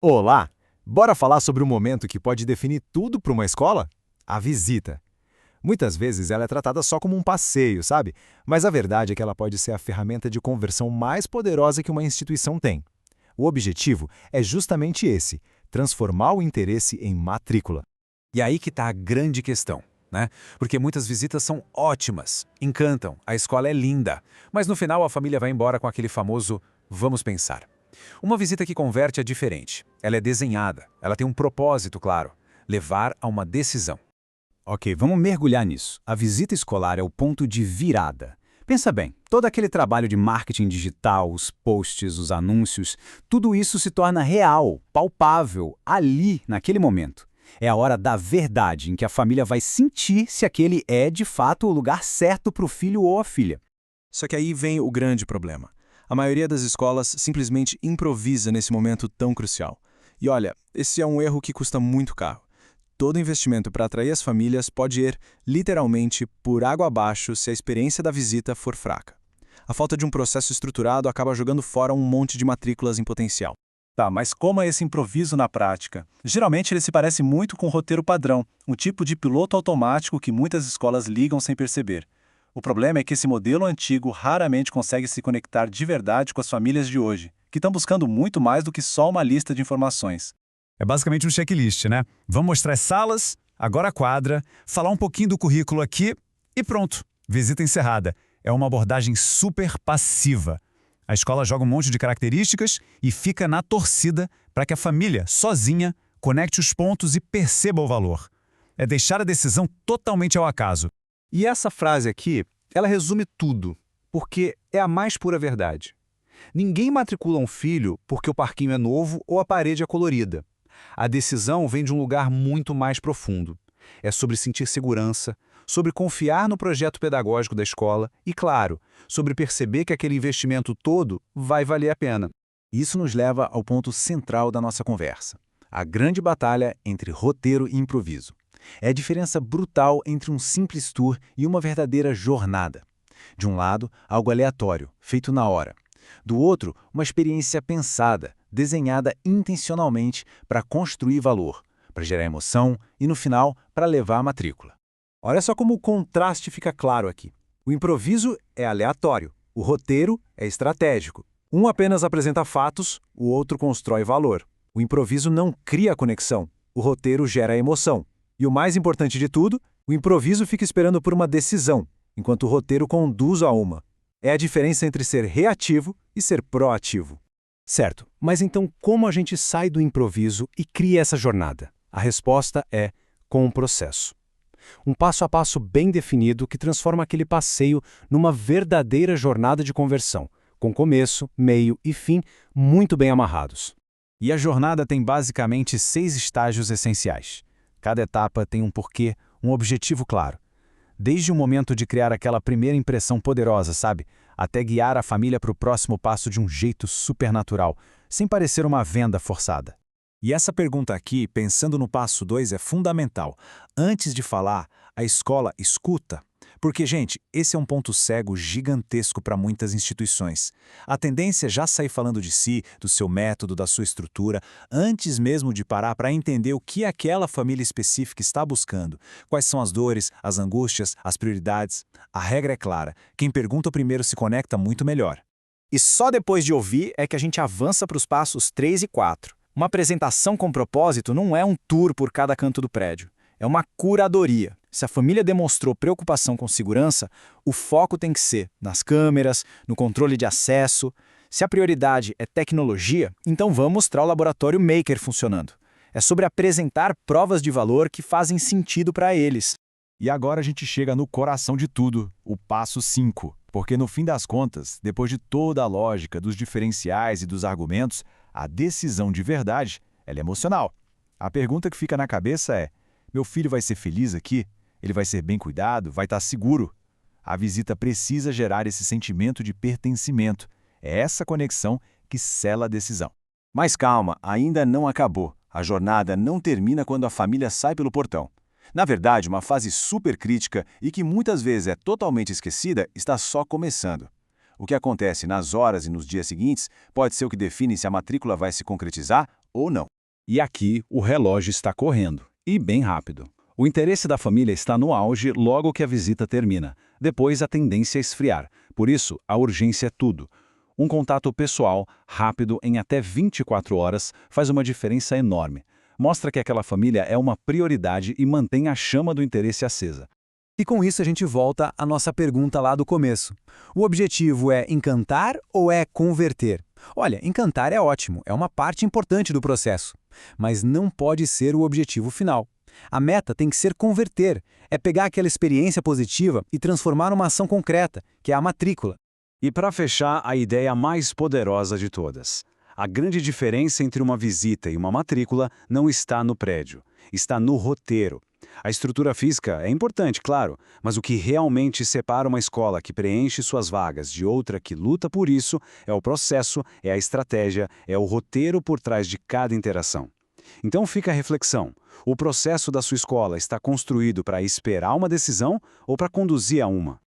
Olá! Bora falar sobre um momento que pode definir tudo para uma escola? A visita. Muitas vezes ela é tratada só como um passeio, sabe? Mas a verdade é que ela pode ser a ferramenta de conversão mais poderosa que uma instituição tem. O objetivo é justamente esse: transformar o interesse em matrícula. E aí que está a grande questão, né? Porque muitas visitas são ótimas, encantam, a escola é linda, mas no final a família vai embora com aquele famoso "vamos pensar". Uma visita que converte é diferente. Ela é desenhada, ela tem um propósito claro: levar a uma decisão. Ok, vamos mergulhar nisso. A visita escolar é o ponto de virada. Pensa bem, todo aquele trabalho de marketing digital, os posts, os anúncios, tudo isso se torna real, palpável, ali, naquele momento. É a hora da verdade, em que a família vai sentir se aquele é, de fato, o lugar certo para o filho ou a filha. Só que aí vem o grande problema. A maioria das escolas simplesmente improvisa nesse momento tão crucial. E olha, esse é um erro que custa muito caro. Todo investimento para atrair as famílias pode ir, literalmente, por água abaixo se a experiência da visita for fraca. A falta de um processo estruturado acaba jogando fora um monte de matrículas em potencial. Tá, mas como é esse improviso na prática? Geralmente ele se parece muito com o roteiro padrão, um tipo de piloto automático que muitas escolas ligam sem perceber. O problema é que esse modelo antigo raramente consegue se conectar de verdade com as famílias de hoje, que estão buscando muito mais do que só uma lista de informações. É basicamente um checklist, né? Vamos mostrar as salas, agora a quadra, falar um pouquinho do currículo aqui e pronto, visita encerrada. É uma abordagem super passiva. A escola joga um monte de características e fica na torcida para que a família, sozinha, conecte os pontos e perceba o valor. É deixar a decisão totalmente ao acaso. E essa frase aqui, ela resume tudo, porque é a mais pura verdade. Ninguém matricula um filho porque o parquinho é novo ou a parede é colorida. A decisão vem de um lugar muito mais profundo. É sobre sentir segurança, sobre confiar no projeto pedagógico da escola e, claro, sobre perceber que aquele investimento todo vai valer a pena. Isso nos leva ao ponto central da nossa conversa: a grande batalha entre roteiro e improviso. É a diferença brutal entre um simples tour e uma verdadeira jornada. De um lado, algo aleatório, feito na hora. Do outro, uma experiência pensada, desenhada intencionalmente para construir valor, para gerar emoção e, no final, para levar a matrícula. Olha só como o contraste fica claro aqui. O improviso é aleatório, o roteiro é estratégico. Um apenas apresenta fatos, o outro constrói valor. O improviso não cria conexão, o roteiro gera emoção. E o mais importante de tudo, o improviso fica esperando por uma decisão, enquanto o roteiro conduz a uma. É a diferença entre ser reativo e ser proativo. Certo, mas então como a gente sai do improviso e cria essa jornada? A resposta é com um processo. Um passo a passo bem definido que transforma aquele passeio numa verdadeira jornada de conversão, com começo, meio e fim muito bem amarrados. E a jornada tem basicamente 6 estágios essenciais. Cada etapa tem um porquê, um objetivo claro. Desde o momento de criar aquela primeira impressão poderosa, sabe? Até guiar a família para o próximo passo de um jeito supernatural, sem parecer uma venda forçada. E essa pergunta aqui, pensando no passo 2, é fundamental. Antes de falar, a escola escuta. Porque, gente, esse é um ponto cego gigantesco para muitas instituições. A tendência é já sair falando de si, do seu método, da sua estrutura, antes mesmo de parar para entender o que aquela família específica está buscando. Quais são as dores, as angústias, as prioridades. A regra é clara: quem pergunta primeiro se conecta muito melhor. E só depois de ouvir é que a gente avança para os passos 3 e 4. Uma apresentação com propósito não é um tour por cada canto do prédio. É uma curadoria. Se a família demonstrou preocupação com segurança, o foco tem que ser nas câmeras, no controle de acesso. Se a prioridade é tecnologia, então vamos mostrar o laboratório Maker funcionando. É sobre apresentar provas de valor que fazem sentido para eles. E agora a gente chega no coração de tudo, o passo 5. Porque no fim das contas, depois de toda a lógica dos diferenciais e dos argumentos, a decisão de verdade, ela é emocional. A pergunta que fica na cabeça é: meu filho vai ser feliz aqui? Ele vai ser bem cuidado? Vai estar seguro? A visita precisa gerar esse sentimento de pertencimento. É essa conexão que sela a decisão. Mas calma, ainda não acabou. A jornada não termina quando a família sai pelo portão. Na verdade, uma fase super crítica e que muitas vezes é totalmente esquecida está só começando. O que acontece nas horas e nos dias seguintes pode ser o que define se a matrícula vai se concretizar ou não. E aqui o relógio está correndo, e bem rápido. O interesse da família está no auge logo que a visita termina. Depois a tendência é esfriar. Por isso, a urgência é tudo. Um contato pessoal, rápido, em até 24 horas, faz uma diferença enorme. Mostra que aquela família é uma prioridade e mantém a chama do interesse acesa. E com isso a gente volta à nossa pergunta lá do começo. O objetivo é encantar ou é converter? Olha, encantar é ótimo, é uma parte importante do processo, mas não pode ser o objetivo final. A meta tem que ser converter, é pegar aquela experiência positiva e transformar numa ação concreta, que é a matrícula. E para fechar, a ideia mais poderosa de todas. A grande diferença entre uma visita e uma matrícula não está no prédio, está no roteiro. A estrutura física é importante, claro, mas o que realmente separa uma escola que preenche suas vagas de outra que luta por isso é o processo, é a estratégia, é o roteiro por trás de cada interação. Então fica a reflexão. O processo da sua escola está construído para esperar uma decisão ou para conduzir a uma?